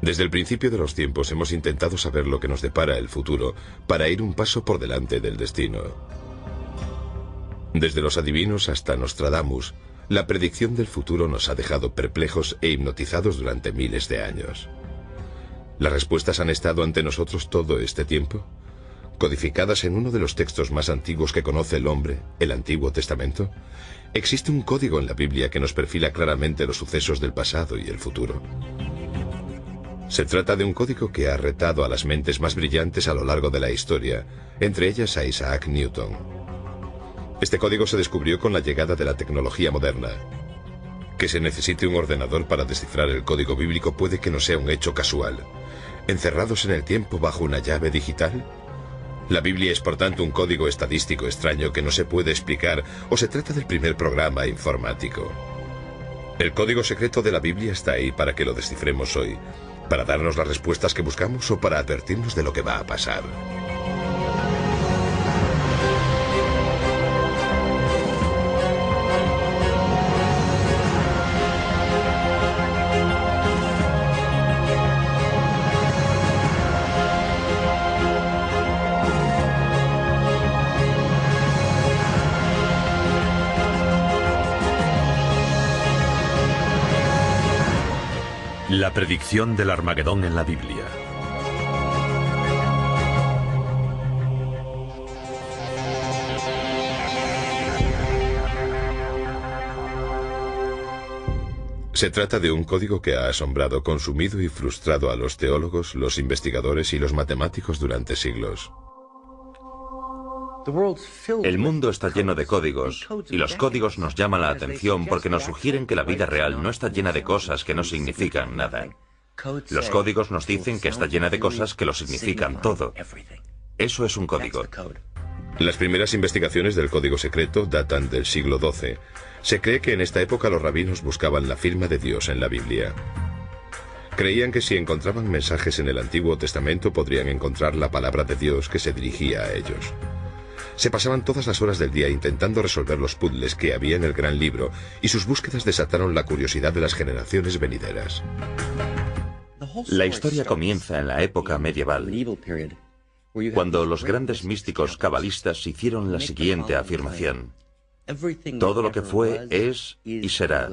Desde el principio de los tiempos hemos intentado saber lo que nos depara el futuro para ir un paso por delante del destino. Desde los adivinos hasta Nostradamus, la predicción del futuro nos ha dejado perplejos e hipnotizados durante miles de años. ¿Las respuestas han estado ante nosotros todo este tiempo? Codificadas en uno de los textos más antiguos que conoce el hombre, el Antiguo Testamento, existe un código en la Biblia que nos perfila claramente los sucesos del pasado y el futuro. Se trata de un código que ha retado a las mentes más brillantes a lo largo de la historia, entre ellas a Isaac Newton. Este código se descubrió con la llegada de la tecnología moderna. Que se necesite un ordenador para descifrar el código bíblico puede que no sea un hecho casual. ¿Encerrados en el tiempo bajo una llave digital? La Biblia es por tanto un código estadístico extraño que no se puede explicar, o se trata del primer programa informático. El código secreto de la Biblia está ahí para que lo descifremos hoy, para darnos las respuestas que buscamos o para advertirnos de lo que va a pasar. La predicción del Armagedón en la Biblia. Se trata de un código que ha asombrado, consumido y frustrado a los teólogos, los investigadores y los matemáticos durante siglos. El mundo está lleno de códigos, y los códigos nos llaman la atención porque nos sugieren que la vida real no está llena de cosas que no significan nada. Los códigos nos dicen que está llena de cosas que lo significan todo. Eso es un código. Las primeras investigaciones del código secreto datan del siglo XII. Se cree que en esta época los rabinos buscaban la firma de Dios en la Biblia. Creían que si encontraban mensajes en el Antiguo Testamento podrían encontrar la palabra de Dios que se dirigía a ellos. Se pasaban todas las horas del día intentando resolver los puzzles que había en el gran libro, y sus búsquedas desataron la curiosidad de las generaciones venideras. La historia comienza en la época medieval, cuando los grandes místicos cabalistas hicieron la siguiente afirmación: todo lo que fue, es y será.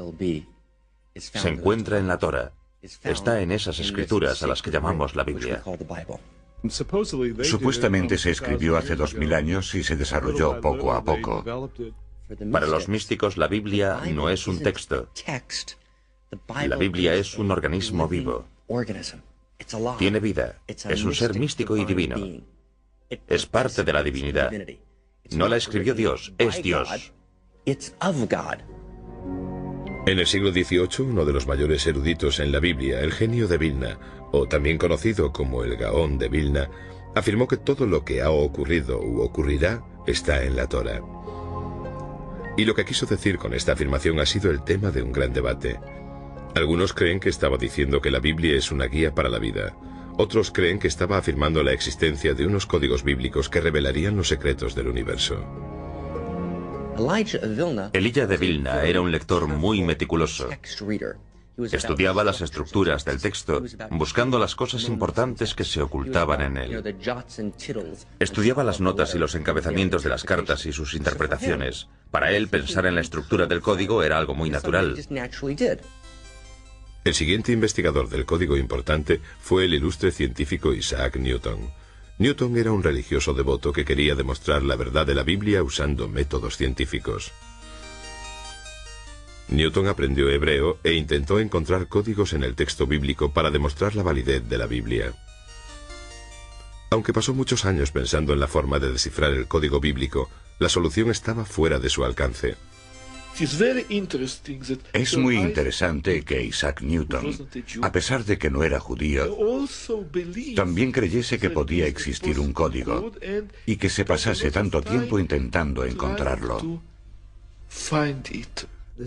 Se encuentra en la Torá. Está en esas escrituras a las que llamamos la Biblia. Supuestamente se escribió hace 2000 años y se desarrolló poco a poco. Para los místicos, la Biblia no es un texto. La Biblia es un organismo vivo. Tiene vida. Es un ser místico y divino. Es parte de la divinidad. No la escribió Dios, es Dios. En el siglo XVIII, uno de los mayores eruditos en la Biblia, el genio de Vilna, o también conocido como el Gaón de Vilna, afirmó que todo lo que ha ocurrido u ocurrirá está en la Torá. Y lo que quiso decir con esta afirmación ha sido el tema de un gran debate. Algunos creen que estaba diciendo que la Biblia es una guía para la vida. Otros creen que estaba afirmando la existencia de unos códigos bíblicos que revelarían los secretos del universo. Elijah de Vilna era un lector muy meticuloso. Estudiaba las estructuras del texto, buscando las cosas importantes que se ocultaban en él. Estudiaba las notas y los encabezamientos de las cartas y sus interpretaciones. Para él, pensar en la estructura del código era algo muy natural. El siguiente investigador del código importante fue el ilustre científico Isaac Newton. Newton era un religioso devoto que quería demostrar la verdad de la Biblia usando métodos científicos. Newton aprendió hebreo e intentó encontrar códigos en el texto bíblico para demostrar la validez de la Biblia. Aunque pasó muchos años pensando en la forma de descifrar el código bíblico, la solución estaba fuera de su alcance. Es muy interesante que Isaac Newton, a pesar de que no era judío, también creyese que podía existir un código y que se pasase tanto tiempo intentando encontrarlo.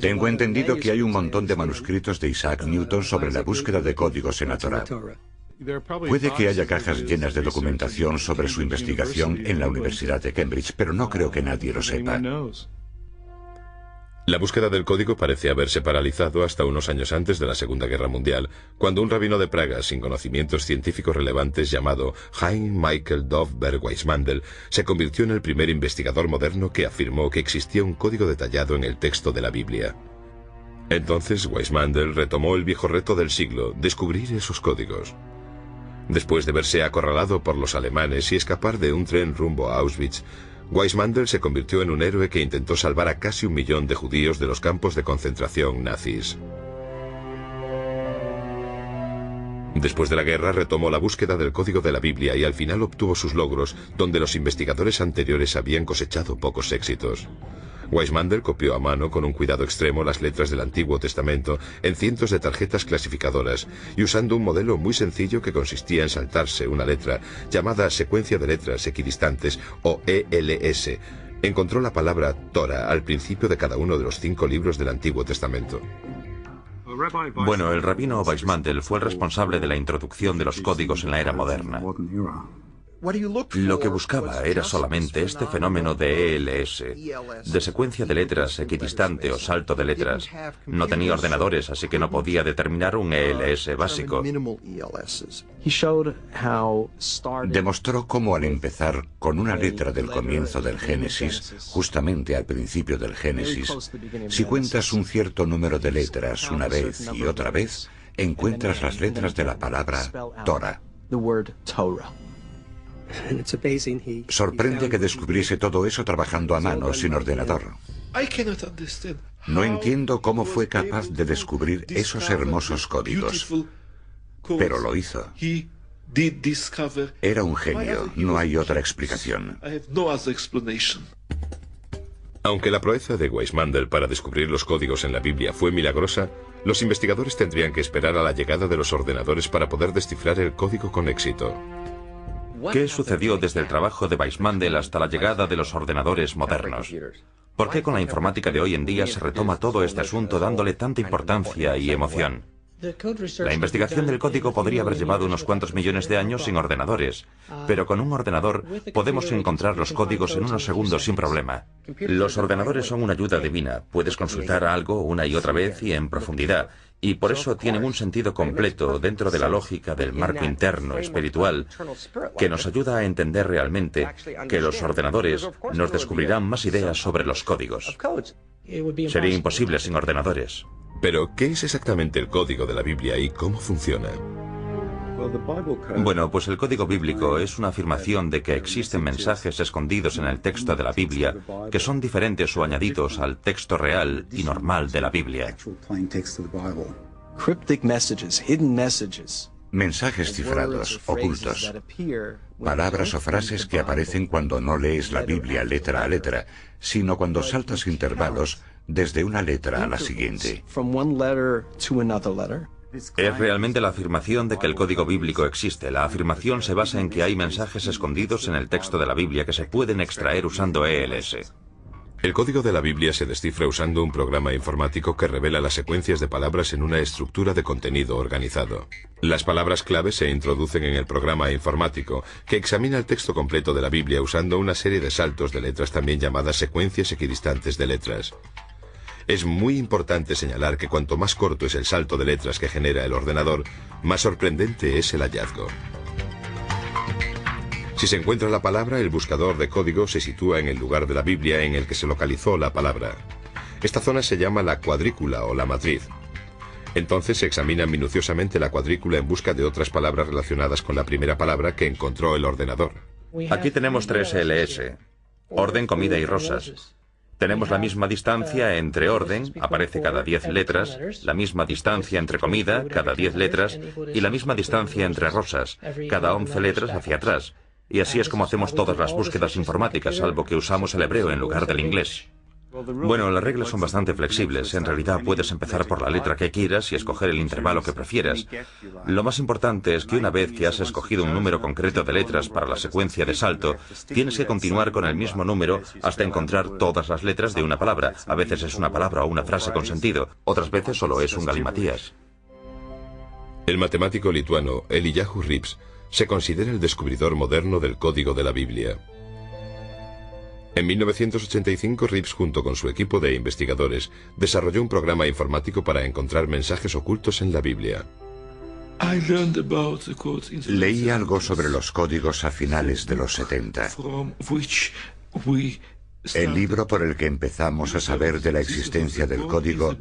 Tengo entendido que hay un montón de manuscritos de Isaac Newton sobre la búsqueda de códigos en la Torá. Puede que haya cajas llenas de documentación sobre su investigación en la Universidad de Cambridge, pero no creo que nadie lo sepa. La búsqueda del código parece haberse paralizado hasta unos años antes de la Segunda Guerra Mundial, cuando un rabino de Praga sin conocimientos científicos relevantes llamado Hein Michael Dovberg Weissmandel se convirtió en el primer investigador moderno que afirmó que existía un código detallado en el texto de la Biblia. Entonces Weissmandel retomó el viejo reto del siglo, descubrir esos códigos. Después de verse acorralado por los alemanes y escapar de un tren rumbo a Auschwitz, Weissmandel se convirtió en un héroe que intentó salvar a casi 1 millón de judíos de los campos de concentración nazis. Después de la guerra retomó la búsqueda del código de la Biblia y al final obtuvo sus logros, donde los investigadores anteriores habían cosechado pocos éxitos. Weissmandel copió a mano con un cuidado extremo las letras del Antiguo Testamento en cientos de tarjetas clasificadoras y usando un modelo muy sencillo que consistía en saltarse una letra, llamada secuencia de letras equidistantes o ELS. Encontró la palabra Torah al principio de cada uno de los 5 libros del Antiguo Testamento. Bueno, el rabino Weissmandel fue el responsable de la introducción de los códigos en la era moderna. Lo que buscaba era solamente este fenómeno de ELS, de secuencia de letras equidistante o salto de letras. No tenía ordenadores, así que no podía determinar un ELS básico. Demostró cómo al empezar con una letra del comienzo del Génesis, justamente al principio del Génesis, si cuentas un cierto número de letras una vez y otra vez, encuentras las letras de la palabra Torah. Sorprende que descubriese todo eso trabajando a mano, sin ordenador. No entiendo cómo fue capaz de descubrir esos hermosos códigos, pero lo hizo. Era un genio, no hay otra explicación. Aunque la proeza de Weissmandel para descubrir los códigos en la Biblia fue milagrosa, los investigadores tendrían que esperar a la llegada de los ordenadores para poder descifrar el código con éxito. ¿Qué sucedió desde el trabajo de Weissmandel hasta la llegada de los ordenadores modernos? ¿Por qué con la informática de hoy en día se retoma todo este asunto dándole tanta importancia y emoción? La investigación del código podría haber llevado unos cuantos millones de años sin ordenadores, pero con un ordenador podemos encontrar los códigos en unos segundos sin problema. Los ordenadores son una ayuda divina, puedes consultar algo una y otra vez y en profundidad, y por eso tienen un sentido completo dentro de la lógica del marco interno espiritual que nos ayuda a entender realmente que los ordenadores nos descubrirán más ideas sobre los códigos. Sería imposible sin ordenadores. Pero, ¿qué es exactamente el código de la Biblia y cómo funciona? Bueno, pues el código bíblico es una afirmación de que existen mensajes escondidos en el texto de la Biblia que son diferentes o añadidos al texto real y normal de la Biblia. Mensajes cifrados, ocultos. Palabras o frases que aparecen cuando no lees la Biblia letra a letra, sino cuando saltas intervalos desde una letra a la siguiente. Es realmente la afirmación de que el código bíblico existe. La afirmación se basa en que hay mensajes escondidos en el texto de la Biblia que se pueden extraer usando ELS. El código de la Biblia se descifra usando un programa informático que revela las secuencias de palabras en una estructura de contenido organizado. Las palabras clave se introducen en el programa informático, que examina el texto completo de la Biblia usando una serie de saltos de letras también llamadas secuencias equidistantes de letras. Es muy importante señalar que cuanto más corto es el salto de letras que genera el ordenador, más sorprendente es el hallazgo. Si se encuentra la palabra, el buscador de código se sitúa en el lugar de la Biblia en el que se localizó la palabra. Esta zona se llama la cuadrícula o la matriz. Entonces se examina minuciosamente la cuadrícula en busca de otras palabras relacionadas con la primera palabra que encontró el ordenador. Aquí tenemos 3 LS: orden, comida y rosas. Tenemos la misma distancia entre orden, aparece cada 10 letras, la misma distancia entre comida, cada 10 letras, y la misma distancia entre rosas, cada 11 letras hacia atrás. Y así es como hacemos todas las búsquedas informáticas, salvo que usamos el hebreo en lugar del inglés. Bueno, las reglas son bastante flexibles. En realidad puedes empezar por la letra que quieras y escoger el intervalo que prefieras. Lo más importante es que una vez que has escogido un número concreto de letras para la secuencia de salto, tienes que continuar con el mismo número hasta encontrar todas las letras de una palabra. A veces es una palabra o una frase con sentido, otras veces solo es un galimatías. El matemático lituano Eliyahu Rips se considera el descubridor moderno del código de la Biblia. En 1985, Reeves, junto con su equipo de investigadores, desarrolló un programa informático para encontrar mensajes ocultos en la Biblia. Leí algo sobre los códigos a finales de los 70. El libro por el que empezamos a saber de la existencia del código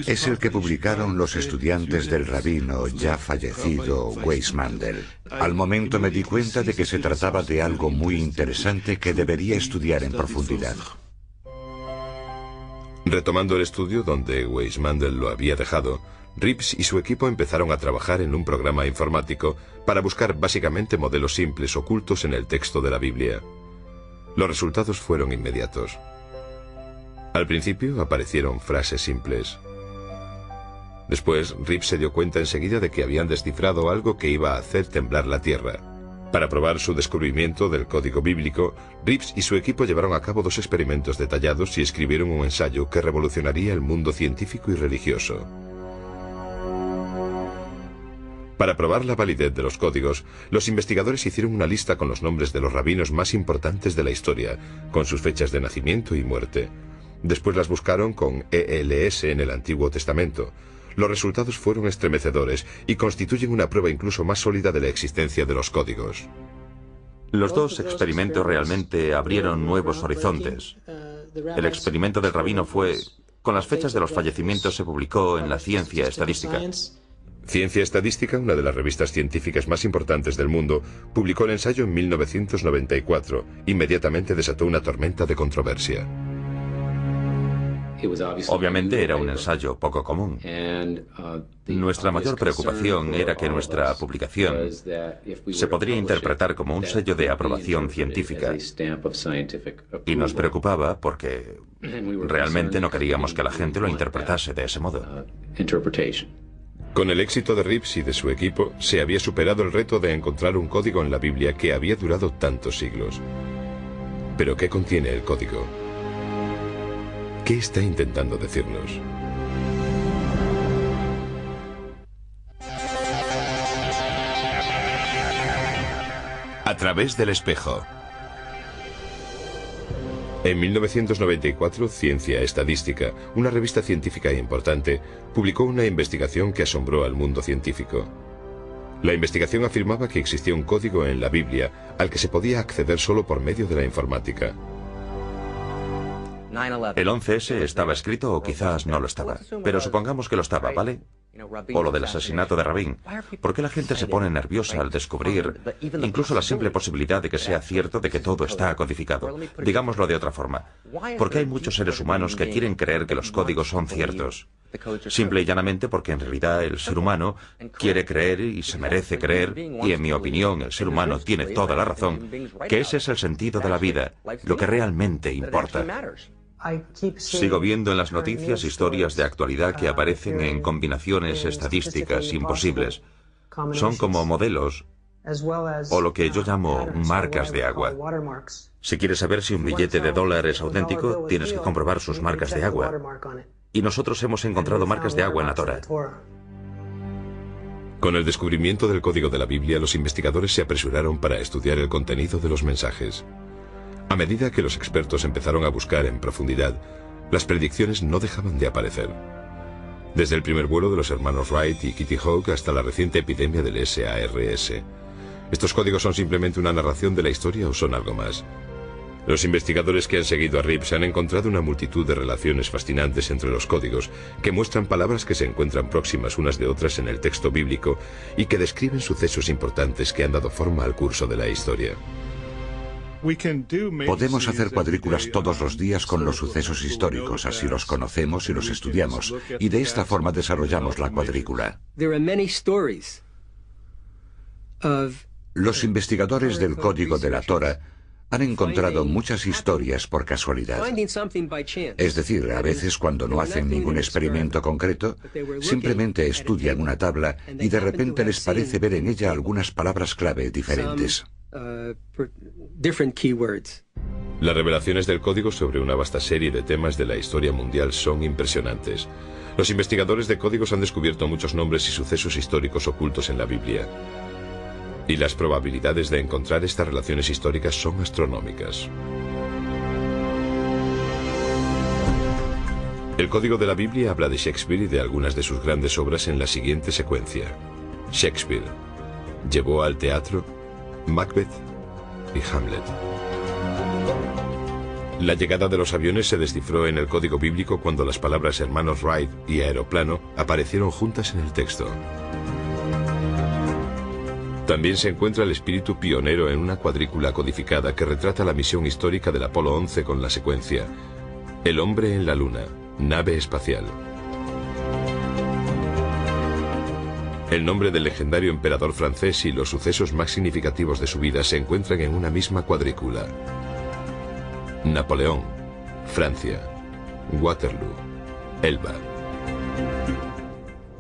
es el que publicaron los estudiantes del rabino ya fallecido Weizmandel. Al momento me di cuenta de que se trataba de algo muy interesante que debería estudiar en profundidad. Retomando el estudio donde Weizmandel lo había dejado, Reeves y su equipo empezaron a trabajar en un programa informático para buscar básicamente modelos simples ocultos en el texto de la Biblia. Los resultados fueron inmediatos. Al principio aparecieron frases simples. Después, Reeves se dio cuenta enseguida de que habían descifrado algo que iba a hacer temblar la tierra. Para probar su descubrimiento del código bíblico, Reeves y su equipo llevaron a cabo 2 experimentos detallados y escribieron un ensayo que revolucionaría el mundo científico y religioso. Para probar la validez de los códigos, los investigadores hicieron una lista con los nombres de los rabinos más importantes de la historia, con sus fechas de nacimiento y muerte. Después las buscaron con ELS en el Antiguo Testamento. Los resultados fueron estremecedores y constituyen una prueba incluso más sólida de la existencia de los códigos. Los 2 experimentos realmente abrieron nuevos horizontes. El experimento del rabino fue... Con las fechas de los fallecimientos se publicó en la Ciencia Estadística. Ciencia Estadística, una de las revistas científicas más importantes del mundo, publicó el ensayo en 1994. Inmediatamente desató una tormenta de controversia. Obviamente era un ensayo poco común. Nuestra mayor preocupación era que nuestra publicación se podría interpretar como un sello de aprobación científica. Y nos preocupaba porque realmente no queríamos que la gente lo interpretase de ese modo. Con el éxito de Reeves y de su equipo, se había superado el reto de encontrar un código en la Biblia que había durado tantos siglos. ¿Pero qué contiene el código? ¿Qué está intentando decirnos? A través del espejo. En 1994, Ciencia Estadística, una revista científica importante, publicó una investigación que asombró al mundo científico. La investigación afirmaba que existía un código en la Biblia al que se podía acceder solo por medio de la informática. El 11S estaba escrito o quizás no lo estaba. Pero supongamos que lo estaba, ¿vale? O lo del asesinato de Rabin. ¿Por qué la gente se pone nerviosa al descubrir incluso la simple posibilidad de que sea cierto de que todo está codificado? Digámoslo de otra forma. ¿Por qué hay muchos seres humanos que quieren creer que los códigos son ciertos? Simple y llanamente porque en realidad el ser humano quiere creer y se merece creer, y en mi opinión el ser humano tiene toda la razón, que ese es el sentido de la vida, lo que realmente importa. Sigo viendo en las noticias historias de actualidad que aparecen en combinaciones estadísticas imposibles. Son como modelos, o lo que yo llamo marcas de agua. Si quieres saber si un billete de dólar es auténtico, tienes que comprobar sus marcas de agua. Y nosotros hemos encontrado marcas de agua en la Torá. Con el descubrimiento del código de la Biblia, los investigadores se apresuraron para estudiar el contenido de los mensajes. A medida que los expertos empezaron a buscar en profundidad, las predicciones no dejaban de aparecer. Desde el primer vuelo de los hermanos Wright y Kitty Hawk hasta la reciente epidemia del SARS. ¿Estos códigos son simplemente una narración de la historia o son algo más? Los investigadores que han seguido a Reeves han encontrado una multitud de relaciones fascinantes entre los códigos, que muestran palabras que se encuentran próximas unas de otras en el texto bíblico y que describen sucesos importantes que han dado forma al curso de la historia. Podemos hacer cuadrículas todos los días con los sucesos históricos, así los conocemos y los estudiamos, y de esta forma desarrollamos la cuadrícula. Los investigadores del código de la Torá han encontrado muchas historias por casualidad. Es decir, a veces cuando no hacen ningún experimento concreto, simplemente estudian una tabla y de repente les parece ver en ella algunas palabras clave diferentes. Las revelaciones del código sobre una vasta serie de temas de la historia mundial son impresionantes. Los investigadores de códigos han descubierto muchos nombres y sucesos históricos ocultos en la Biblia. Y las probabilidades de encontrar estas relaciones históricas son astronómicas. El código de la Biblia habla de Shakespeare y de algunas de sus grandes obras en la siguiente secuencia. Shakespeare llevó al teatro Macbeth y Hamlet. La llegada de los aviones se descifró en el código bíblico cuando las palabras hermanos Wright y aeroplano aparecieron juntas en el texto. También se encuentra el espíritu pionero en una cuadrícula codificada que retrata la misión histórica del Apolo 11 con la secuencia: el hombre en la luna, nave espacial. El nombre del legendario emperador francés y los sucesos más significativos de su vida se encuentran en una misma cuadrícula: Napoleón, Francia, Waterloo, Elba.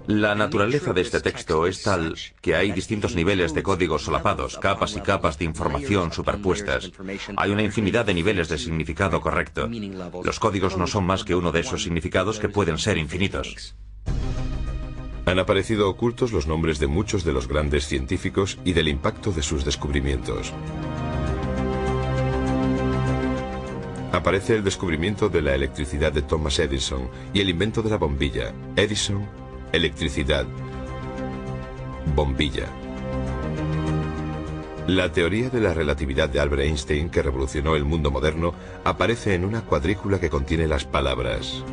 La naturaleza de este texto es tal que hay distintos niveles de códigos solapados, capas y capas de información superpuestas. Hay una infinidad de niveles de significado correcto. Los códigos no son más que uno de esos significados que pueden ser infinitos. Han aparecido ocultos los nombres de muchos de los grandes científicos y del impacto de sus descubrimientos. Aparece el descubrimiento de la electricidad de Thomas Edison y el invento de la bombilla. Edison, electricidad, bombilla. La teoría de la relatividad de Albert Einstein, que revolucionó el mundo moderno, aparece en una cuadrícula que contiene las palabras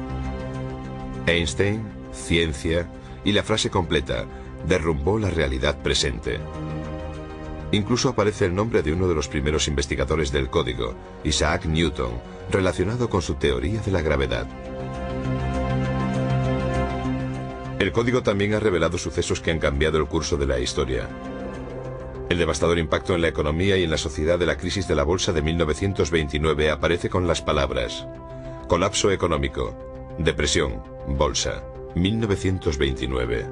Einstein, ciencia, y la frase completa: derrumbó la realidad presente. Incluso aparece el nombre de uno de los primeros investigadores del código, Isaac Newton, relacionado con su teoría de la gravedad. El código también ha revelado sucesos que han cambiado el curso de la historia. El devastador impacto en la economía y en la sociedad de la crisis de la bolsa de 1929 aparece con las palabras: colapso económico, depresión, bolsa, 1929.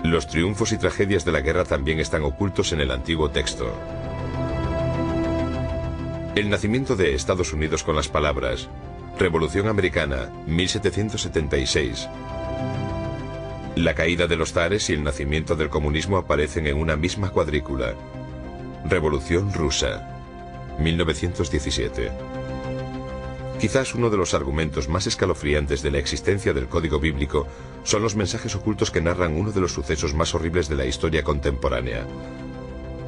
Los triunfos y tragedias de la guerra también están ocultos en el antiguo texto. El nacimiento de Estados Unidos con las palabras Revolución Americana, 1776. La caída de los zares y el nacimiento del comunismo aparecen en una misma cuadrícula. Revolución Rusa, 1917. Quizás uno de los argumentos más escalofriantes de la existencia del código bíblico son los mensajes ocultos que narran uno de los sucesos más horribles de la historia contemporánea: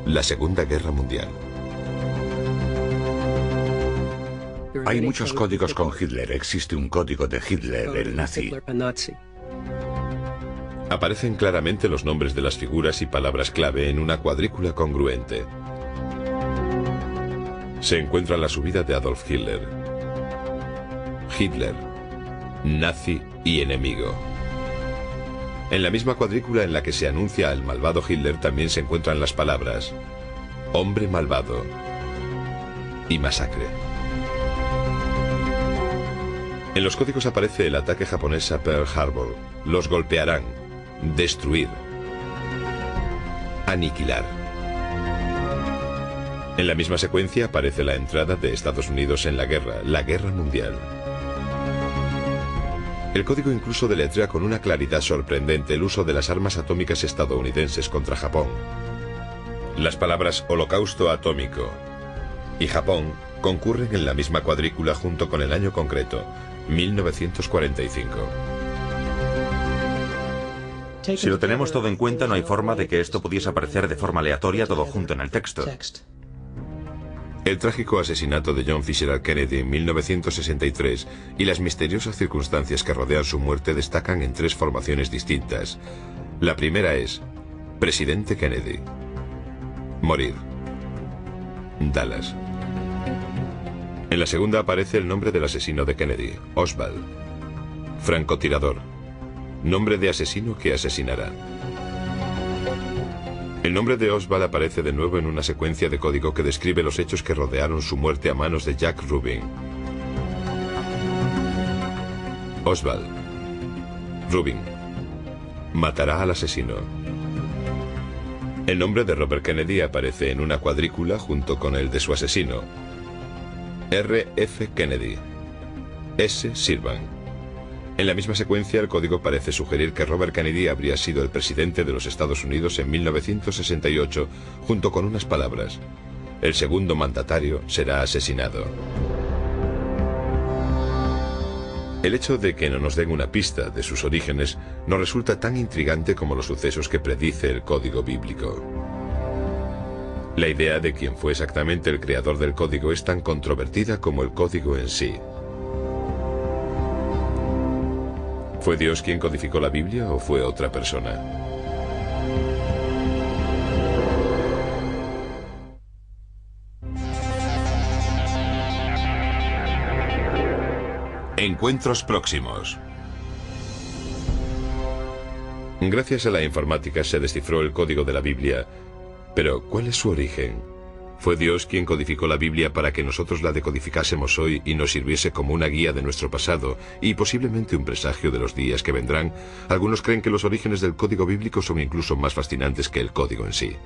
la Segunda Guerra Mundial. Hay muchos códigos con Hitler. Existe un código de Hitler, el nazi. Aparecen claramente los nombres de las figuras y palabras clave en una cuadrícula congruente. Se encuentra la subida de Adolf Hitler. Hitler, nazi y enemigo. En la misma cuadrícula en la que se anuncia al malvado Hitler también se encuentran las palabras hombre malvado y masacre. En los códigos aparece el ataque japonés a Pearl Harbor. Los golpearán, destruir, aniquilar. En la misma secuencia aparece la entrada de Estados Unidos en la Guerra Mundial. El código incluso deletrea con una claridad sorprendente el uso de las armas atómicas estadounidenses contra Japón. Las palabras holocausto atómico y Japón concurren en la misma cuadrícula junto con el año concreto, 1945. Si lo tenemos todo en cuenta, no hay forma de que esto pudiese aparecer de forma aleatoria todo junto en el texto. El trágico asesinato de John Fitzgerald Kennedy en 1963 y las misteriosas circunstancias que rodean su muerte destacan en tres formaciones distintas. La primera es Presidente Kennedy. Morir. Dallas. En la segunda aparece el nombre del asesino de Kennedy, Oswald. Francotirador. Nombre de asesino que asesinará. El nombre de Oswald aparece de nuevo en una secuencia de código que describe los hechos que rodearon su muerte a manos de Jack Rubin. Oswald. Rubin. Matará al asesino. El nombre de Robert Kennedy aparece en una cuadrícula junto con el de su asesino. R.F. Kennedy. S. Sirvan. En la misma secuencia, el código parece sugerir que Robert Kennedy habría sido el presidente de los Estados Unidos en 1968, junto con unas palabras: el segundo mandatario será asesinado. El hecho de que no nos den una pista de sus orígenes nos resulta tan intrigante como los sucesos que predice el código bíblico. La idea de quién fue exactamente el creador del código es tan controvertida como el código en sí. ¿Fue Dios quien codificó la Biblia o fue otra persona? Encuentros próximos. Gracias a la informática se descifró el código de la Biblia, pero ¿cuál es su origen? ¿Fue Dios quien codificó la Biblia para que nosotros la decodificásemos hoy y nos sirviese como una guía de nuestro pasado y posiblemente un presagio de los días que vendrán? Algunos creen que los orígenes del código bíblico son incluso más fascinantes que el código en sí.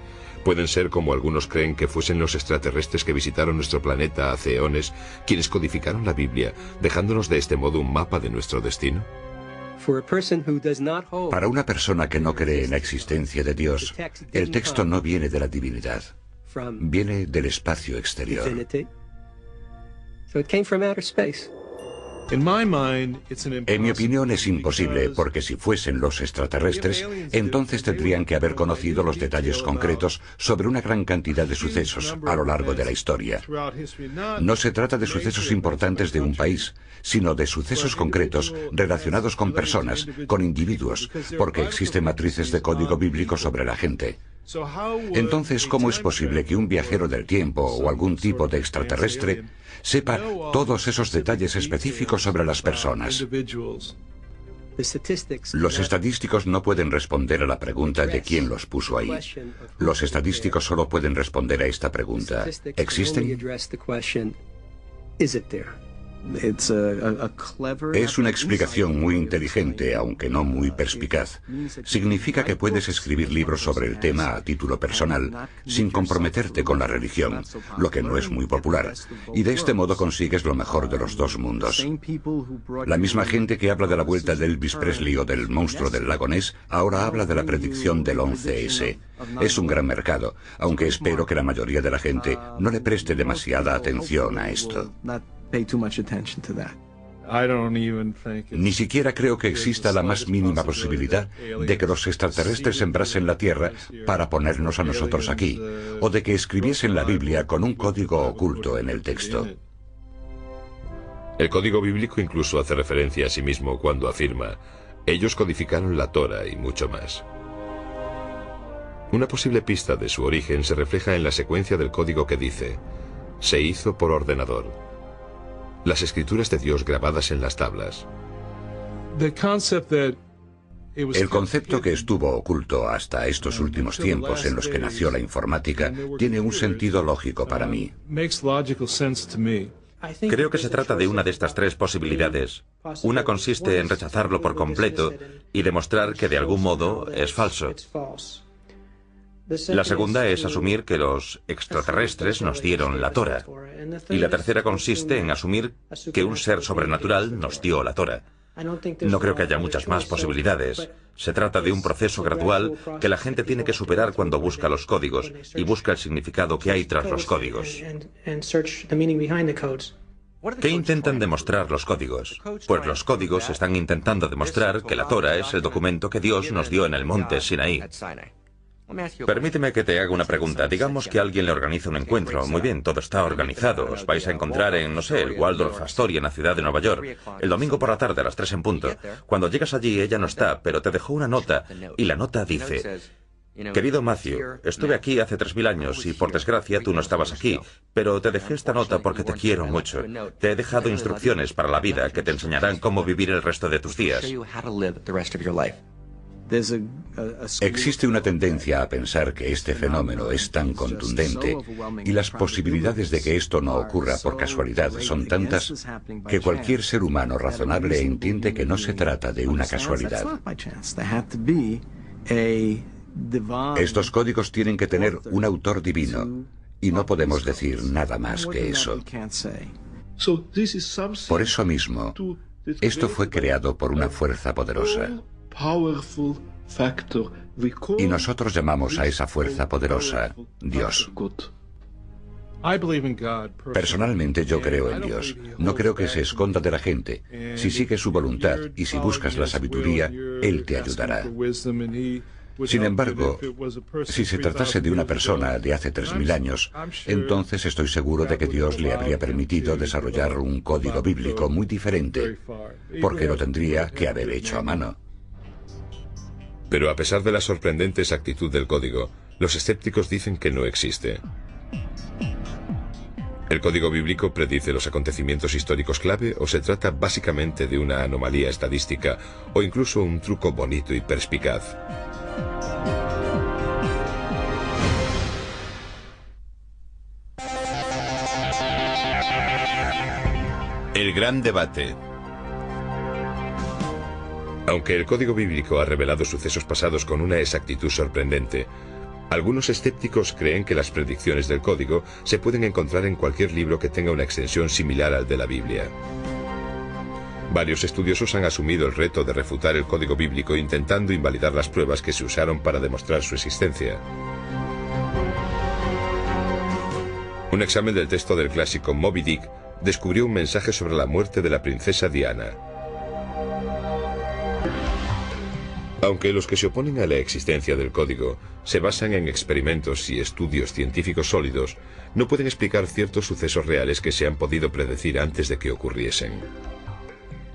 Pueden ser como algunos creen que fuesen los extraterrestres que visitaron nuestro planeta hace eones quienes codificaron la Biblia, dejándonos de este modo un mapa de nuestro destino. Para una persona que no cree en la existencia de Dios, el texto no viene de la divinidad, viene del espacio exterior. En mi opinión es imposible, porque si fuesen los extraterrestres, entonces tendrían que haber conocido los detalles concretos sobre una gran cantidad de sucesos a lo largo de la historia. No se trata de sucesos importantes de un país, sino de sucesos concretos relacionados con personas, con individuos, porque existen matrices de código bíblico sobre la gente. Entonces, ¿cómo es posible que un viajero del tiempo o algún tipo de extraterrestre sepa todos esos detalles específicos sobre las personas? Los estadísticos no pueden responder a la pregunta de quién los puso ahí. Los estadísticos solo pueden responder a esta pregunta: ¿existen? Es una explicación muy inteligente, aunque no muy perspicaz. Significa que puedes escribir libros sobre el tema a título personal, sin comprometerte con la religión, lo que no es muy popular, y de este modo consigues lo mejor de los dos mundos. La misma gente que habla de la vuelta de Elvis Presley o del monstruo del lago Ness, ahora habla de la predicción del 11S. Es un gran mercado, aunque espero que la mayoría de la gente no le preste demasiada atención a esto. Ni siquiera creo que exista la más mínima posibilidad de que los extraterrestres sembrasen la Tierra para ponernos a nosotros aquí, o de que escribiesen la Biblia con un código oculto en el texto. El código bíblico incluso hace referencia a sí mismo cuando afirma: ellos codificaron la Torá y mucho más. Una posible pista de su origen se refleja en la secuencia del código que dice: se hizo por ordenador. Las escrituras de Dios grabadas en las tablas. El concepto que estuvo oculto hasta estos últimos tiempos en los que nació la informática tiene un sentido lógico para mí. Creo que se trata de una de estas tres posibilidades. Una consiste en rechazarlo por completo y demostrar que de algún modo es falso. La segunda es asumir que los extraterrestres nos dieron la Torá. Y la tercera consiste en asumir que un ser sobrenatural nos dio la Torá. No creo que haya muchas más posibilidades. Se trata de un proceso gradual que la gente tiene que superar cuando busca los códigos y busca el significado que hay tras los códigos. ¿Qué intentan demostrar los códigos? Pues los códigos están intentando demostrar que la Torá es el documento que Dios nos dio en el monte Sinaí. Permíteme que te haga una pregunta. Digamos que alguien le organiza un encuentro. Muy bien, todo está organizado. Os vais a encontrar en, no sé, el Waldorf Astoria, en la ciudad de Nueva York, el domingo por la tarde a las 3 en punto. Cuando llegas allí, ella no está, pero te dejó una nota, y la nota dice: querido Matthew, estuve aquí hace 3000 años y por desgracia tú no estabas aquí, pero te dejé esta nota porque te quiero mucho. Te he dejado instrucciones para la vida que te enseñarán cómo vivir el resto de tus días. Existe una tendencia a pensar que este fenómeno es tan contundente y las posibilidades de que esto no ocurra por casualidad son tantas que cualquier ser humano razonable entiende que no se trata de una casualidad. Estos códigos tienen que tener un autor divino y no podemos decir nada más que eso. Por eso mismo, esto fue creado por una fuerza poderosa. Y nosotros llamamos a esa fuerza poderosa Dios. Personalmente yo creo en Dios. No creo que se esconda de la gente. Si sigues su voluntad y si buscas la sabiduría, Él te ayudará. Sin embargo, si se tratase de una persona de hace 3000 años, entonces estoy seguro de que Dios le habría permitido desarrollar un código bíblico muy diferente, porque lo tendría que haber hecho a mano. Pero a pesar de la sorprendente exactitud del código, los escépticos dicen que no existe. ¿El código bíblico predice los acontecimientos históricos clave o se trata básicamente de una anomalía estadística o incluso un truco bonito y perspicaz? El gran debate. Aunque el código bíblico ha revelado sucesos pasados con una exactitud sorprendente, algunos escépticos creen que las predicciones del código se pueden encontrar en cualquier libro que tenga una extensión similar al de la Biblia. Varios estudiosos han asumido el reto de refutar el código bíblico intentando invalidar las pruebas que se usaron para demostrar su existencia. Un examen del texto del clásico Moby Dick descubrió un mensaje sobre la muerte de la princesa Diana. Aunque los que se oponen a la existencia del código se basan en experimentos y estudios científicos sólidos, no pueden explicar ciertos sucesos reales que se han podido predecir antes de que ocurriesen.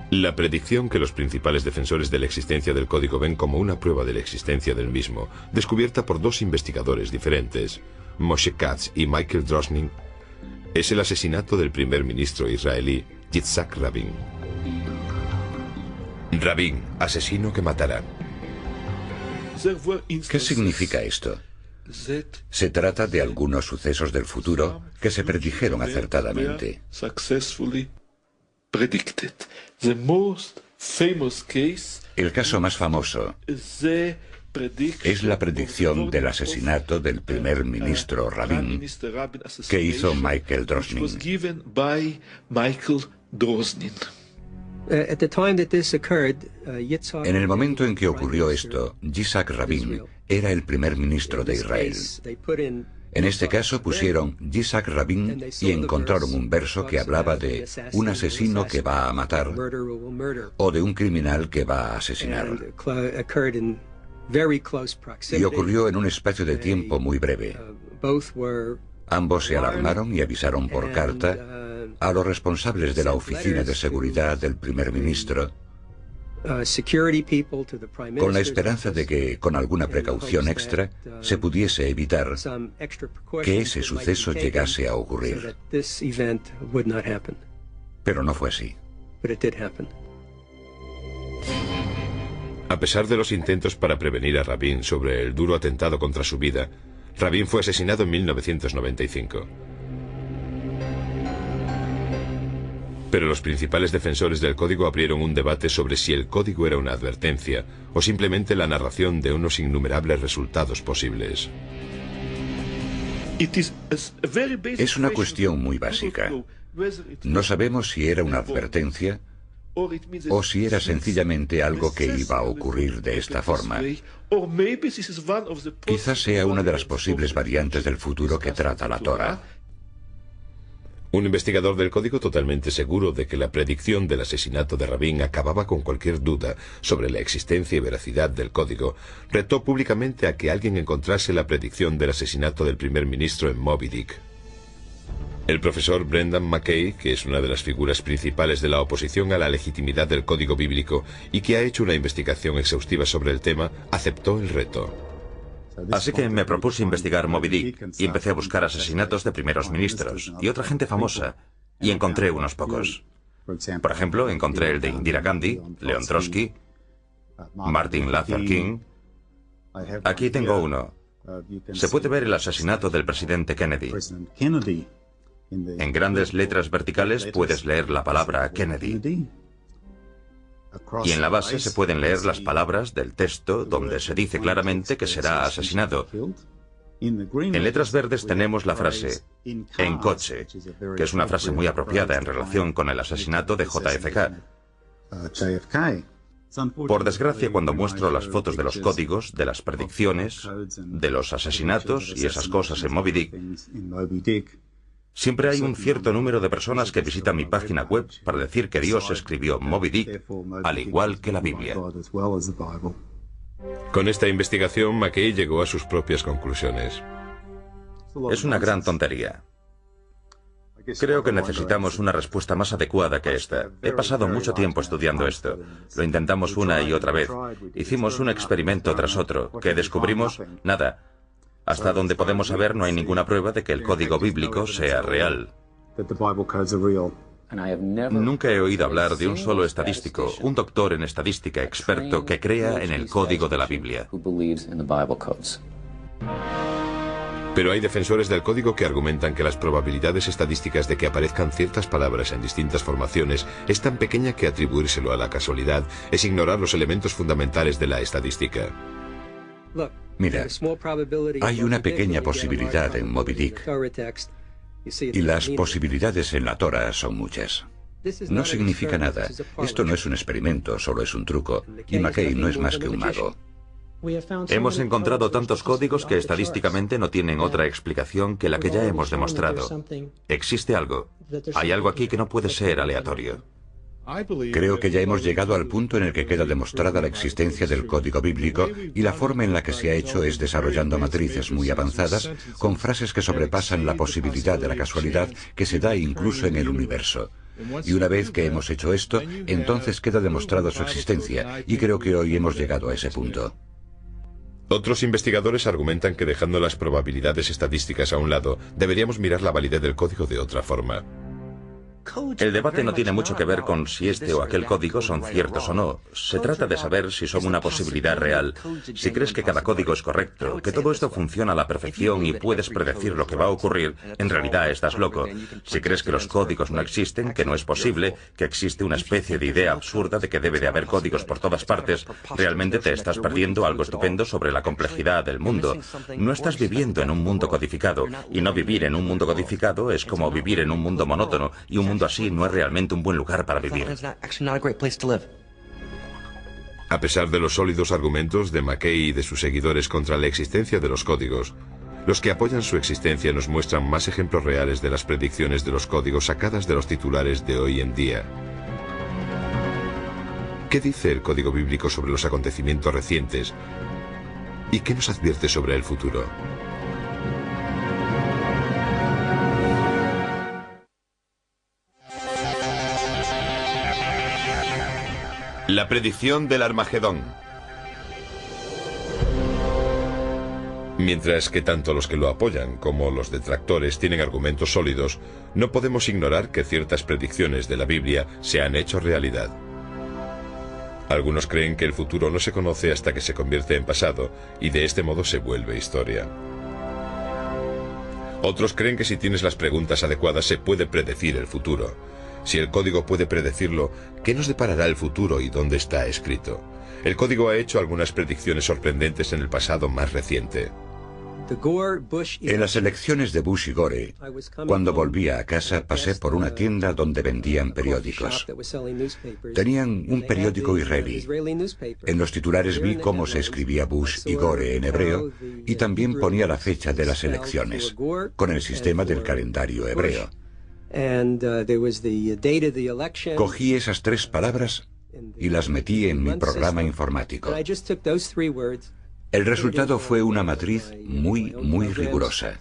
La predicción que los principales defensores de la existencia del código ven como una prueba de la existencia del mismo, descubierta por dos investigadores diferentes, Moshe Katz y Michael Drosnin, es el asesinato del primer ministro israelí Yitzhak Rabin. Rabin, asesino que matará. ¿Qué significa esto? Se trata de algunos sucesos del futuro que se predijeron acertadamente. El caso más famoso es la predicción del asesinato del primer ministro Rabin que hizo Michael Drosnin. En el momento en que ocurrió esto, Yitzhak Rabin era el primer ministro de Israel. En este caso pusieron Yitzhak Rabin y encontraron un verso que hablaba de un asesino que va a matar o de un criminal que va a asesinar. Y ocurrió en un espacio de tiempo muy breve. Ambos se alarmaron y avisaron por carta a los responsables de la oficina de seguridad del primer ministro, con la esperanza de que, con alguna precaución extra, se pudiese evitar que ese suceso llegase a ocurrir. Pero no fue así. A pesar de los intentos para prevenir a Rabin sobre el duro atentado contra su vida, Rabin fue asesinado en 1995. Pero los principales defensores del código abrieron un debate sobre si el código era una advertencia o simplemente la narración de unos innumerables resultados posibles. Es una cuestión muy básica. No sabemos si era una advertencia o si era sencillamente algo que iba a ocurrir de esta forma. Quizás sea una de las posibles variantes del futuro que trata la Torá. Un investigador del código totalmente seguro de que la predicción del asesinato de Rabin acababa con cualquier duda sobre la existencia y veracidad del código, retó públicamente a que alguien encontrase la predicción del asesinato del primer ministro en Moby Dick. El profesor Brendan McKay, que es una de las figuras principales de la oposición a la legitimidad del código bíblico y que ha hecho una investigación exhaustiva sobre el tema, aceptó el reto. Así que me propuse investigar Moby Dick y empecé a buscar asesinatos de primeros ministros y otra gente famosa, y encontré unos pocos. Por ejemplo, encontré el de Indira Gandhi, Leon Trotsky, Martin Luther King. Aquí tengo uno. Se puede ver el asesinato del presidente Kennedy. En grandes letras verticales puedes leer la palabra Kennedy. Y en la base se pueden leer las palabras del texto donde se dice claramente que será asesinado. En letras verdes tenemos la frase "en coche", que es una frase muy apropiada en relación con el asesinato de JFK. Por desgracia, cuando muestro las fotos de los códigos, de las predicciones, de los asesinatos y esas cosas en Moby Dick, Siempre hay un cierto número de personas que visitan mi página web para decir que Dios escribió Moby Dick al igual que la Biblia. Con esta investigación, McKay llegó a sus propias conclusiones. Es una gran tontería. Creo que necesitamos una respuesta más adecuada que esta. He pasado mucho tiempo estudiando esto. Lo intentamos una y otra vez. Hicimos un experimento tras otro. ¿Qué descubrimos? Nada. Hasta donde podemos saber, no hay ninguna prueba de que el código bíblico sea real. Nunca he oído hablar de un solo estadístico, un doctor en estadística experto que crea en el código de la Biblia. Pero hay defensores del código que argumentan que las probabilidades estadísticas de que aparezcan ciertas palabras en distintas formaciones es tan pequeña que atribuírselo a la casualidad es ignorar los elementos fundamentales de la estadística. Mira, hay una pequeña posibilidad en Moby Dick, y las posibilidades en la Torah son muchas. No significa nada. Esto no es un experimento, solo es un truco, y McKay no es más que un mago. Hemos encontrado tantos códigos que estadísticamente no tienen otra explicación que la que ya hemos demostrado. Existe algo. Hay algo aquí que no puede ser aleatorio. Creo que ya hemos llegado al punto en el que queda demostrada la existencia del código bíblico, y la forma en la que se ha hecho es desarrollando matrices muy avanzadas con frases que sobrepasan la posibilidad de la casualidad que se da incluso en el universo. Y una vez que hemos hecho esto, entonces queda demostrada su existencia, y creo que hoy hemos llegado a ese punto. Otros investigadores argumentan que dejando las probabilidades estadísticas a un lado, deberíamos mirar la validez del código de otra forma. El debate no tiene mucho que ver con si este o aquel código son ciertos o no. Se trata de saber si son una posibilidad real, si crees que cada código es correcto, que todo esto funciona a la perfección y puedes predecir lo que va a ocurrir, en realidad estás loco. Si crees que los códigos no existen, que no es posible, que existe una especie de idea absurda de que debe de haber códigos por todas partes, realmente te estás perdiendo algo estupendo sobre la complejidad del mundo. No estás viviendo en un mundo codificado, y no vivir en un mundo codificado es como vivir en un mundo monótono, y un mundo así no es realmente un buen lugar para vivir. A pesar de los sólidos argumentos de McKay y de sus seguidores contra la existencia de los códigos, los que apoyan su existencia nos muestran más ejemplos reales de las predicciones de los códigos sacadas de los titulares de hoy en día. ¿Qué dice el código bíblico sobre los acontecimientos recientes? ¿Y qué nos advierte sobre el futuro? La predicción del Armagedón. Mientras que tanto los que lo apoyan como los detractores tienen argumentos sólidos, no podemos ignorar que ciertas predicciones de la Biblia se han hecho realidad. Algunos creen que el futuro no se conoce hasta que se convierte en pasado, y de este modo se vuelve historia. Otros creen que si tienes las preguntas adecuadas se puede predecir el futuro. Si el código puede predecirlo, ¿qué nos deparará el futuro y dónde está escrito? El código ha hecho algunas predicciones sorprendentes en el pasado más reciente. En las elecciones de Bush y Gore, cuando volvía a casa, pasé por una tienda donde vendían periódicos. Tenían un periódico israelí. En los titulares vi cómo se escribía Bush y Gore en hebreo, y también ponía la fecha de las elecciones, con el sistema del calendario hebreo. Cogí esas tres palabras y las metí en mi programa informático. El resultado fue una matriz muy rigurosa.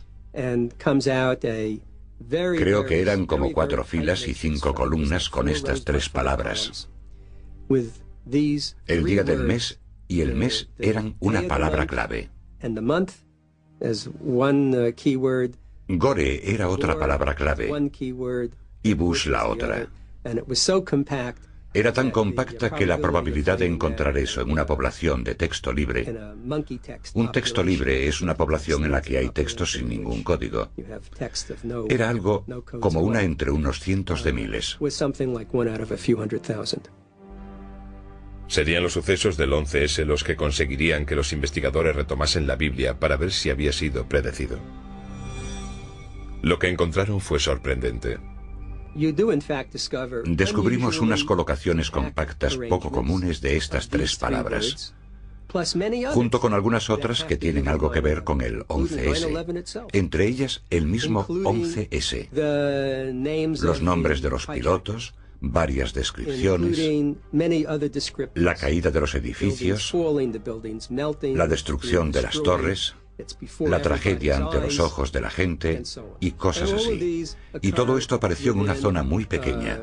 Creo que eran como 4 filas y 5 columnas con estas tres palabras. El día del mes y el mes eran una palabra clave. Gore era otra palabra clave y Bush la otra. Era tan compacta que la probabilidad de encontrar eso en una población de texto libre... Un texto libre es una población en la que hay textos sin ningún código. Era algo como una entre unos cientos de miles. Serían los sucesos del 11S los que conseguirían que los investigadores retomasen la Biblia para ver si había sido predecido. Lo que encontraron fue sorprendente. Descubrimos unas colocaciones compactas poco comunes de estas tres palabras. junto con algunas otras que tienen algo que ver con el 11S, entre ellas el mismo 11S, los nombres de los pilotos, varias descripciones, la caída de los edificios, la destrucción de las torres, la tragedia ante los ojos de la gente y cosas así. Y todo esto apareció en una zona muy pequeña.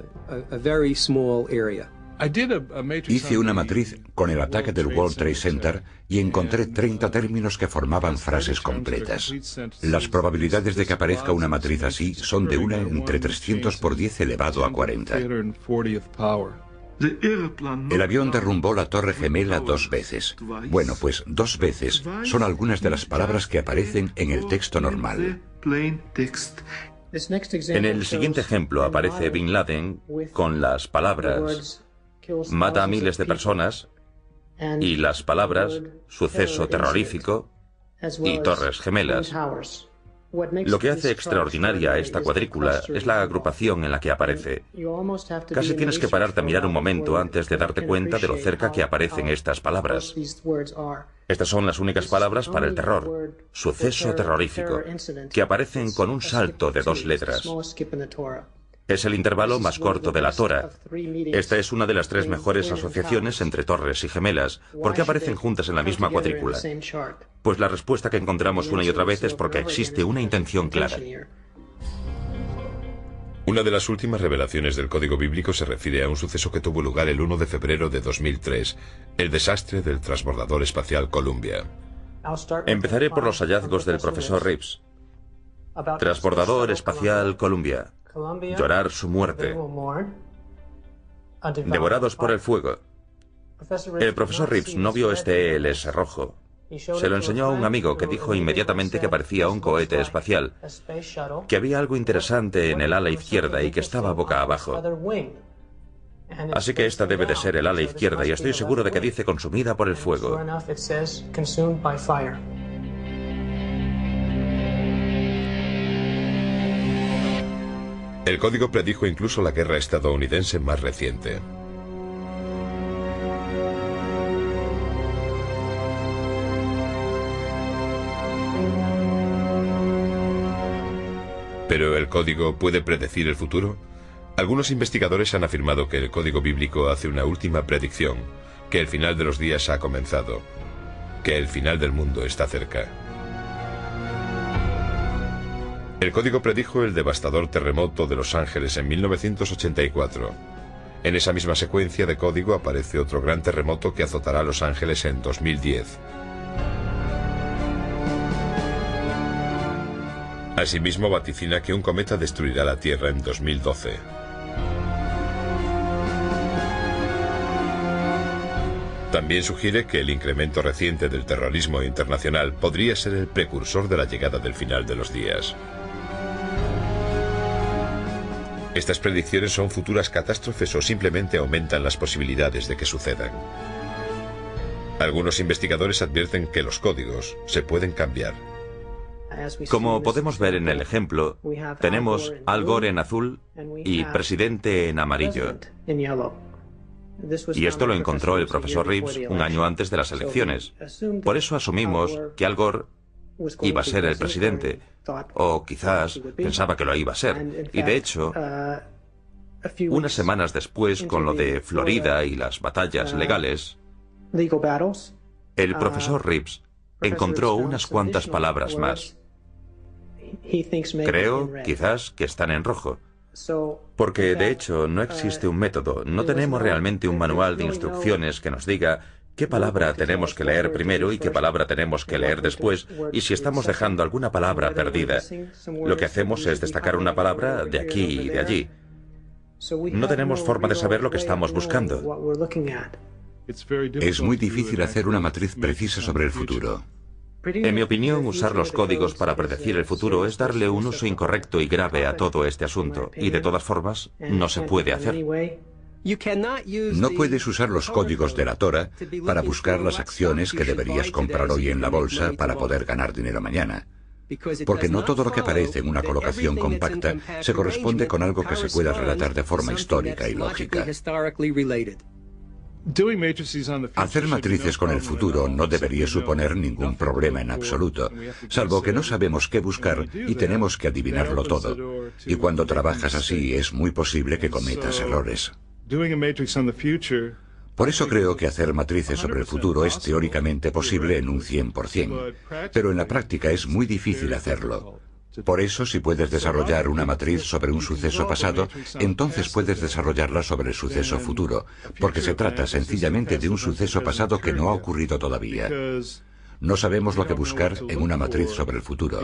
Hice una matriz con el ataque del World Trade Center y encontré 30 términos que formaban frases completas. Las probabilidades de que aparezca una matriz así son de 1 entre 300 por 10 elevado a 40. El avión derrumbó la Torre Gemela 2 veces. Bueno, pues 2 veces son algunas de las palabras que aparecen en el texto normal. En el siguiente ejemplo aparece Bin Laden con las palabras mata a miles de personas y las palabras suceso terrorífico y Torres Gemelas. Lo que hace extraordinaria a esta cuadrícula es la agrupación en la que aparece. Casi tienes que pararte a mirar un momento antes de darte cuenta de lo cerca que aparecen estas palabras. Estas son las únicas palabras para el terror, suceso terrorífico, que aparecen con un salto de 2 letras. Es el intervalo más corto de la Torah. Esta es una de las 3 mejores asociaciones entre torres y gemelas. ¿Por qué aparecen juntas en la misma cuadrícula? Pues la respuesta que encontramos una y otra vez es porque existe una intención clara. Una de las últimas revelaciones del Código Bíblico se refiere a un suceso que tuvo lugar el 1 de febrero de 2003, el desastre del transbordador espacial Columbia. Empezaré por los hallazgos del profesor Reeves. Transbordador espacial Columbia. Llorar su muerte. Devorados por el fuego. El profesor Reeves no vio este ELS rojo. Se lo enseñó a un amigo que dijo inmediatamente que parecía un cohete espacial, que había algo interesante en el ala izquierda y que estaba boca abajo. Así que esta debe de ser el ala izquierda y estoy seguro de que dice consumida por el fuego. El código predijo incluso la guerra estadounidense más reciente. ¿Pero el código puede predecir el futuro? Algunos investigadores han afirmado que el código bíblico hace una última predicción, que el final de los días ha comenzado, que el final del mundo está cerca. El código predijo el devastador terremoto de Los Ángeles en 1984. En esa misma secuencia de código aparece otro gran terremoto que azotará a Los Ángeles en 2010. Asimismo vaticina que un cometa destruirá la Tierra en 2012. También sugiere que el incremento reciente del terrorismo internacional podría ser el precursor de la llegada del final de los días. ¿Estas predicciones son futuras catástrofes o simplemente aumentan las posibilidades de que sucedan? Algunos investigadores advierten que los códigos se pueden cambiar. Como podemos ver en el ejemplo, tenemos Al Gore en azul y presidente en amarillo. Y esto lo encontró el profesor Reeves un año antes de las elecciones. Por eso asumimos que Al Gore iba a ser el presidente, o quizás pensaba que lo iba a ser. Y de hecho, unas semanas después, con lo de Florida y las batallas legales, el profesor Reeves encontró unas cuantas palabras más. Creo, quizás, que están en rojo. Porque, de hecho, no existe un método, no tenemos realmente un manual de instrucciones que nos diga qué palabra tenemos que leer primero y qué palabra tenemos que leer después, y si estamos dejando alguna palabra perdida. Lo que hacemos es destacar una palabra de aquí y de allí. No tenemos forma de saber lo que estamos buscando. Es muy difícil hacer una matriz precisa sobre el futuro. En mi opinión, usar los códigos para predecir el futuro es darle un uso incorrecto y grave a todo este asunto, y de todas formas, no se puede hacer. No puedes usar los códigos de la Torah para buscar las acciones que deberías comprar hoy en la bolsa para poder ganar dinero mañana. Porque no todo lo que aparece en una colocación compacta se corresponde con algo que se pueda relatar de forma histórica y lógica. Hacer matrices con el futuro no debería suponer ningún problema en absoluto, salvo que no sabemos qué buscar y tenemos que adivinarlo todo. Y cuando trabajas así es muy posible que cometas errores. Por eso creo que hacer matrices sobre el futuro es teóricamente posible en un 100%, pero en la práctica es muy difícil hacerlo. Por eso, si puedes desarrollar una matriz sobre un suceso pasado, entonces puedes desarrollarla sobre el suceso futuro, porque se trata sencillamente de un suceso pasado que no ha ocurrido todavía. No sabemos lo que buscar en una matriz sobre el futuro.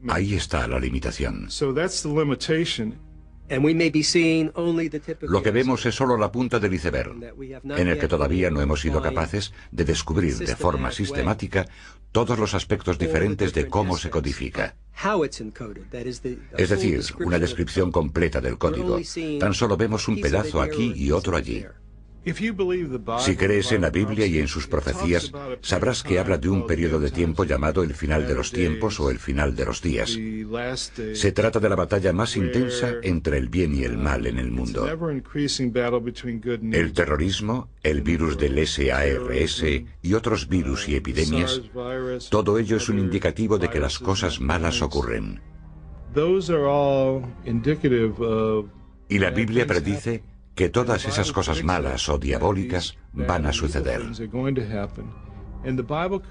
Ahí está la limitación. Lo que vemos es solo la punta del iceberg, en el que todavía no hemos sido capaces de descubrir de forma sistemática todos los aspectos diferentes de cómo se codifica. Es decir, una descripción completa del código. Tan solo vemos un pedazo aquí y otro allí. Si crees en la Biblia y en sus profecías, sabrás que habla de un periodo de tiempo llamado el final de los tiempos o el final de los días. Se trata de la batalla más intensa entre el bien y el mal en el mundo. El terrorismo, el virus del SARS y otros virus y epidemias, todo ello es un indicativo de que las cosas malas ocurren. Y la Biblia predice que todas esas cosas malas o diabólicas van a suceder.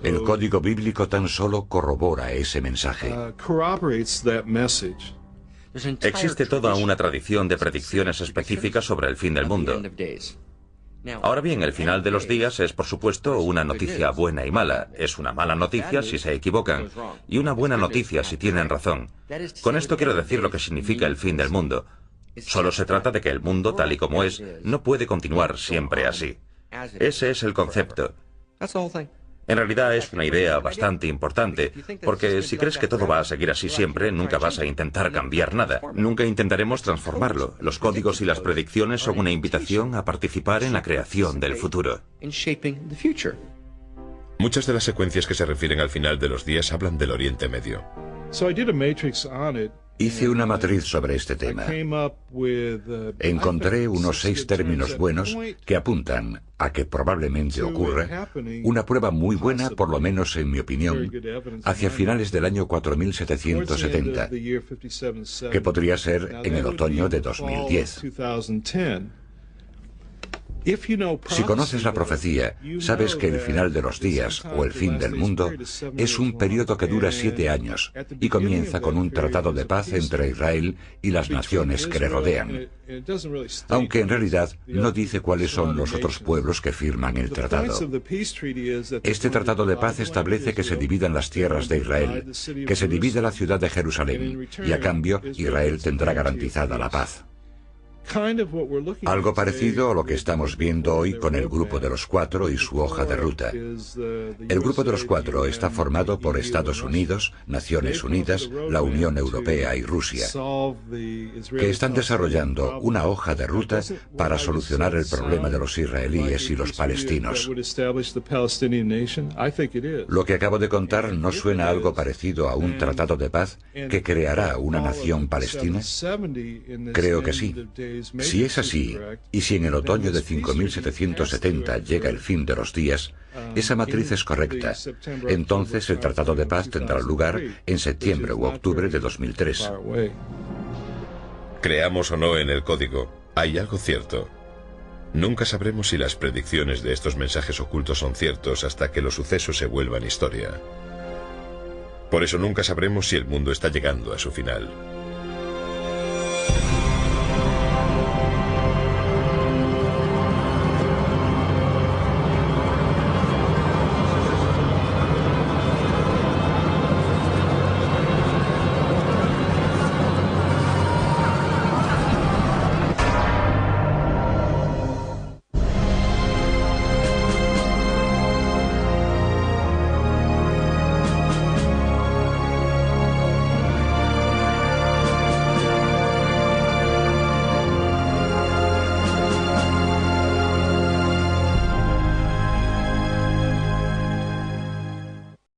El código bíblico tan solo corrobora ese mensaje. Existe toda una tradición de predicciones específicas sobre el fin del mundo. Ahora bien, el final de los días es, por supuesto, una noticia buena y mala. Es una mala noticia si se equivocan, y una buena noticia si tienen razón. Con esto quiero decir lo que significa el fin del mundo. Solo se trata de que el mundo, tal y como es, no puede continuar siempre así. Ese es el concepto. En realidad es una idea bastante importante, porque si crees que todo va a seguir así siempre, nunca vas a intentar cambiar nada. Nunca intentaremos transformarlo. Los códigos y las predicciones son una invitación a participar en la creación del futuro. Muchas de las secuencias que se refieren al final de los días hablan del Oriente Medio. Hice una matriz sobre este tema. Encontré unos 6 términos buenos que apuntan a que probablemente ocurra una prueba muy buena, por lo menos en mi opinión, hacia finales del año 4770, que podría ser en el otoño de 2010. Si conoces la profecía, sabes que el final de los días o el fin del mundo es un periodo que dura 7 años y comienza con un tratado de paz entre Israel y las naciones que le rodean, aunque en realidad no dice cuáles son los otros pueblos que firman el tratado. Este tratado de paz establece que se dividan las tierras de Israel, que se divida la ciudad de Jerusalén, y a cambio Israel tendrá garantizada la paz. Algo parecido a lo que estamos viendo hoy con el Grupo de los Cuatro y su hoja de ruta. El Grupo de los Cuatro está formado por Estados Unidos, Naciones Unidas, la Unión Europea y Rusia, que están desarrollando una hoja de ruta para solucionar el problema de los israelíes y los palestinos. Lo que acabo de contar no suena algo parecido a un tratado de paz que creará una nación palestina. Creo que sí. Si es así, y si en el otoño de 5770 llega el fin de los días, esa matriz es correcta. Entonces el Tratado de Paz tendrá lugar en septiembre u octubre de 2003. Creamos o no en el código, hay algo cierto. Nunca sabremos si las predicciones de estos mensajes ocultos son ciertos hasta que los sucesos se vuelvan historia. Por eso nunca sabremos si el mundo está llegando a su final.